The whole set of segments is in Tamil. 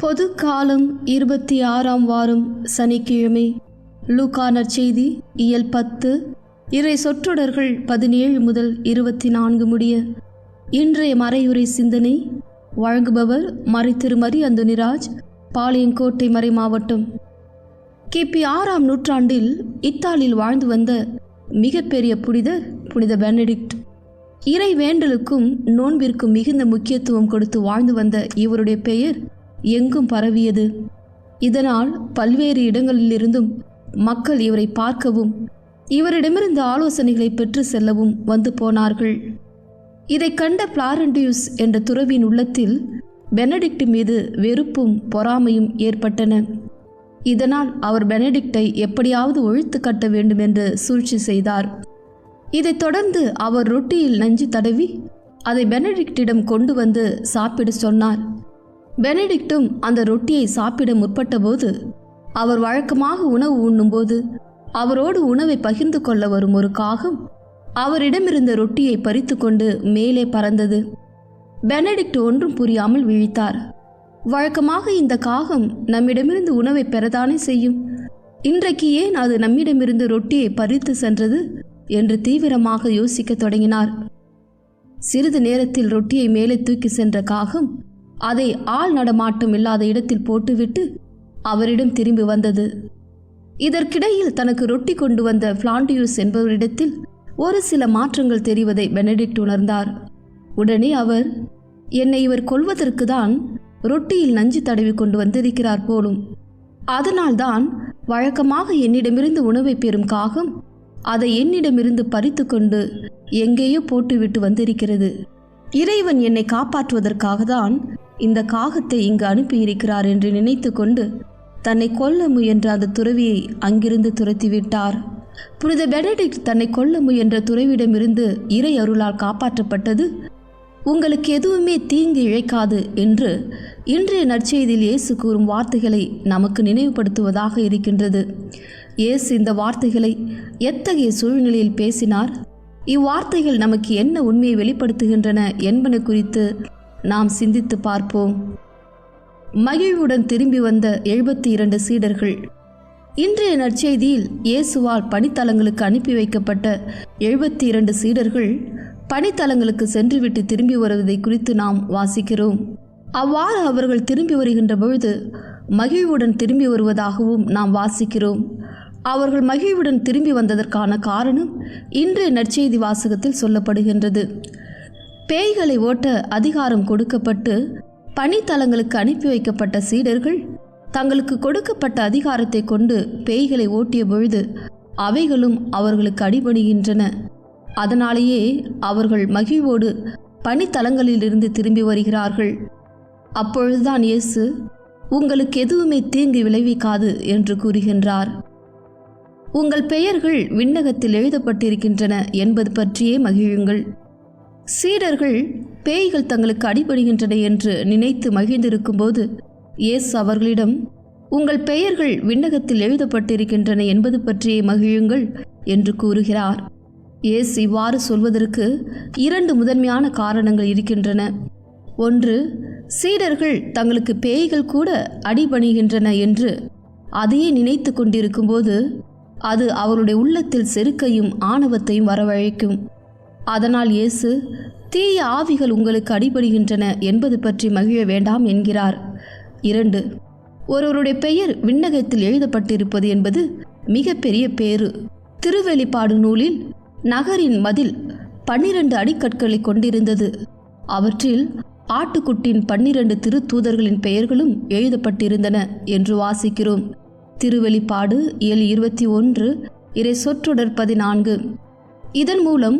பொது காலம் 26ஆம் வாரம் சனிக்கிழமை. லூக்கா நற்செய்தி இயல் 10 இறை சொற்றொடர்கள் 17 முதல் 24 முடிய. இன்றைய மறையுரை சிந்தனை வழங்குபவர் மறைத்திருமரி அந்தோனிராஜ், பாளையங்கோட்டை மறை மாவட்டம். கிபி 6ஆம் நூற்றாண்டில் இத்தாலியில் வாழ்ந்து வந்த மிகப்பெரிய புனிதர் புனித பெனடிக்ட். இறை வேண்டலுக்கும் நோன்பிற்கும் மிகுந்த முக்கியத்துவம் கொடுத்து வாழ்ந்து வந்த இவருடைய பெயர் எங்கும் பரவியது. இதனால் பல்வேறு இடங்களிலிருந்தும் மக்கள் இவரை பார்க்கவும் இவரிடமிருந்து ஆலோசனைகளை பெற்று செல்லவும் வந்து போனார்கள். இதை கண்ட பிளாரண்டியூஸ் என்ற துறவியின் உள்ளத்தில் பெனடிக்ட் மீது வெறுப்பும் பொறாமையும் ஏற்பட்டன. இதனால் அவர் பெனடிக்டை எப்படியாவது ஒழித்து கட்ட வேண்டும் என்று சூழ்ச்சி செய்தார். இதைத் தொடர்ந்து அவர் ரொட்டியில் நஞ்சு தடவி அதை பெனடிக்டிடம் கொண்டு வந்து சாப்பிட சொன்னார். பெனடிக்டும் அந்த ரொட்டியை சாப்பிட முற்பட்டபோது அவர் வழக்கமாக உணவு உண்ணும்போது அவரோடு உணவை பகிர்ந்து கொள்ள வரும் ஒரு காகம் அவரிடமிருந்த ரொட்டியை பறித்து கொண்டு மேலே பறந்தது. பெனடிக்ட் ஒன்றும் புரியாமல் விழித்தார். வழக்கமாக இந்த காகம் நம்மிடமிருந்து உணவை பெறதானே செய்யும், இன்றைக்கு ஏன் அது நம்மிடமிருந்து ரொட்டியை பறித்து சென்றது என்று தீவிரமாக யோசிக்க தொடங்கினார். சிறிது நேரத்தில் ரொட்டியை மேலே தூக்கி சென்ற காகம் அதை ஆள் நடமாட்டம் இல்லாத இடத்தில் போட்டுவிட்டு அவரிடம் திரும்பி வந்தது. இதற்கிடையில் தனக்கு ரொட்டி கொண்டு வந்த பிளாண்டியூஸ் என்பவரிடத்தில் ஒரு சில மாற்றங்கள் தெரிவதை பெனடிக்ட் உணர்ந்தார். உடனே அவர், என்னை இவர் கொல்வதற்கு தான் ரொட்டியில் நஞ்சு தடவி கொண்டு வந்திருக்கிறார் போலும், அதனால்தான் வழக்கமாக என்னிடமிருந்து உணவை பெறும் காகம் அதை என்னிடமிருந்து பறித்து கொண்டு எங்கேயோ போட்டுவிட்டு வந்திருக்கிறது. இறைவன் என்னை காப்பாற்றுவதற்காக தான் இந்த காகத்தை இங்கு அனுப்பியிருக்கிறார் என்று நினைத்து கொண்டு தன்னை கொல்ல முயன்ற அந்த துறவியை அங்கிருந்து துரத்திவிட்டார். புனித பெனடிக்ட் தன்னை கொல்ல முயன்ற துறவியிடமிருந்து இறை அருளால் காப்பாற்றப்பட்டது. உங்களுக்கு எதுவுமே தீங்கு இழைக்காது என்று இன்றைய நற்செய்தியில் இயேசு கூறும் வார்த்தைகளை நமக்கு நினைவுபடுத்துவதாக இருக்கின்றது. இயேசு இந்த வார்த்தைகளை எத்தகைய சூழ்நிலையில் பேசினார், இவ்வார்த்தைகள் நமக்கு என்ன உண்மையை வெளிப்படுத்துகின்றன என்பன குறித்து நாம் சிந்தித்து பார்ப்போம். மகிழ்வுடன் திரும்பி வந்த 72 சீடர்கள். இன்றைய நற்செய்தியில் இயேசுவால் பணித்தலங்களுக்கு அனுப்பி வைக்கப்பட்ட 72 சீடர்கள் பணித்தலங்களுக்கு சென்றுவிட்டு திரும்பி வருவதை குறித்து நாம் வாசிக்கிறோம். அவ்வாறு அவர்கள் திரும்பி வருகின்ற பொழுது மகிழ்வுடன் திரும்பி வருவதாகவும் நாம் வாசிக்கிறோம். அவர்கள் மகிழ்வுடன் திரும்பி வந்ததற்கான காரணம் இன்றைய நற்செய்தி வாசகத்தில் சொல்லப்படுகின்றது. பேய்களை ஓட்ட அதிகாரம் கொடுக்கப்பட்டு பணித்தலங்களுக்கு அனுப்பி வைக்கப்பட்ட சீடர்கள் தங்களுக்கு கொடுக்கப்பட்ட அதிகாரத்தை கொண்டு பேய்களை ஓட்டிய பொழுது அவைகளும் அவர்களுக்கு அடிபணிகின்றன. அதனாலேயே அவர்கள் மகிழ்வோடு பணித்தலங்களிலிருந்து திரும்பி வருகிறார்கள். அப்பொழுதுதான் இயேசு, உங்களுக்கு எதுவுமே தீங்கு விளைவிக்காது என்று கூறுகின்றார். உங்கள் பெயர்கள் விண்ணகத்தில் எழுதப்பட்டிருக்கின்றன என்பது பற்றியே மகிழுங்கள். சீடர்கள் பேய்கள் தங்களுக்கு அடிபடுகின்றன என்று நினைத்து மகிழ்ந்திருக்கும் போது இயேசு அவர்களிடம், உங்கள் பெயர்கள் விண்ணகத்தில் எழுதப்பட்டிருக்கின்றன என்பது பற்றியே மகிழுங்கள் என்று கூறுகிறார். இயேசு இவ்வாறு சொல்வதற்கு 2 முதன்மையான காரணங்கள் இருக்கின்றன. ஒன்று, சீடர்கள் தங்களுக்கு பேய்கள் கூட அடிபணிகின்றன என்று அதையே நினைத்து கொண்டிருக்கும் போது அது அவருடைய உள்ளத்தில் செருக்கையும் ஆணவத்தையும் வரவழைக்கும். அதனால் இயேசு, தீய ஆவிகள் உங்களுக்கு அடிபடுகின்றன என்பது பற்றி மகிழ வேண்டாம் என்கிறார். 2, ஒருவருடைய பெயர் விண்ணகத்தில் எழுதப்பட்டிருப்பது என்பது மிகப்பெரிய பேறு. திருவெளிப்பாடு நூலில் நகரின் மதில் 12 அடிக்கற்களை கொண்டிருந்தது. அவற்றில் ஆட்டுக்குட்டின் 12 திருத்தூதர்களின் பெயர்களும் எழுதப்பட்டிருந்தன என்று வாசிக்கிறோம். திருவெளிப்பாடு 7:21, இறை சொற்றொடர் 14. இதன் மூலம்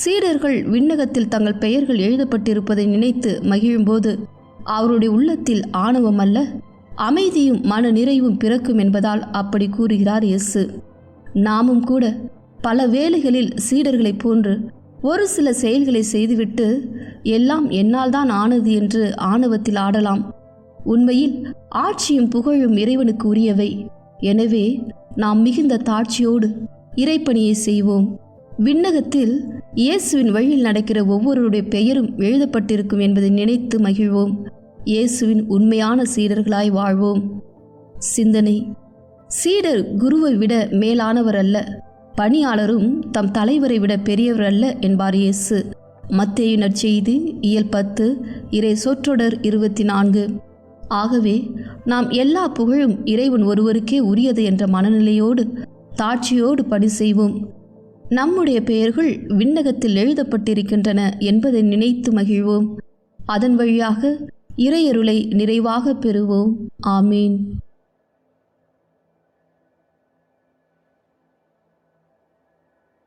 சீடர்கள் விண்ணகத்தில் தங்கள் பெயர்கள் எழுதப்பட்டிருப்பதை நினைத்து மகிழும்போது அவருடைய உள்ளத்தில் ஆணவம் அல்ல, அமைதியும் மன நிறைவும் பிறக்கும் என்பதால் அப்படி கூறுகிறார் இயேசு. நாமும் கூட பல வேளைகளில் சீடர்களைப் போன்று ஒரு சில செயல்களை செய்துவிட்டு எல்லாம் என்னால் தான் ஆனது என்று ஆணவத்தில் ஆடலாம். உண்மையில் ஆட்சியும் புகழும் இறைவனுக்கு உரியவை. எனவே நாம் மிகுந்த தாட்சியோடு இறைப்பணியை செய்வோம். விண்ணகத்தில் இயேசுவின் வழியில் நடக்கிற ஒவ்வொருடைய பெயரும் எழுதப்பட்டிருக்கும் என்பதை நினைத்து மகிழ்வோம். இயேசுவின் உண்மையான சீடர்களாய் வாழ்வோம். சிந்தனை: சீடர் குருவை விட மேலானவர் அல்ல, பணியாளரும் தம் தலைவரை விட பெரியவர் அல்ல என்பார் இயேசு. மத்தேயு நற்செய்தி இயல் 10 இறை சொற்றொடர் 24. ஆகவே நாம் எல்லா புகழும் இறைவன் ஒருவருக்கே உரியது என்ற மனநிலையோடு தாட்சியோடு பணி செய்வோம். நம்முடைய பெயர்கள் விண்ணகத்தில் எழுதப்பட்டிருக்கின்றன என்பதை நினைத்து மகிழ்வோம். அதன் வழியாக இறையருளை நிறைவாக பெறுவோம். ஆமீன்.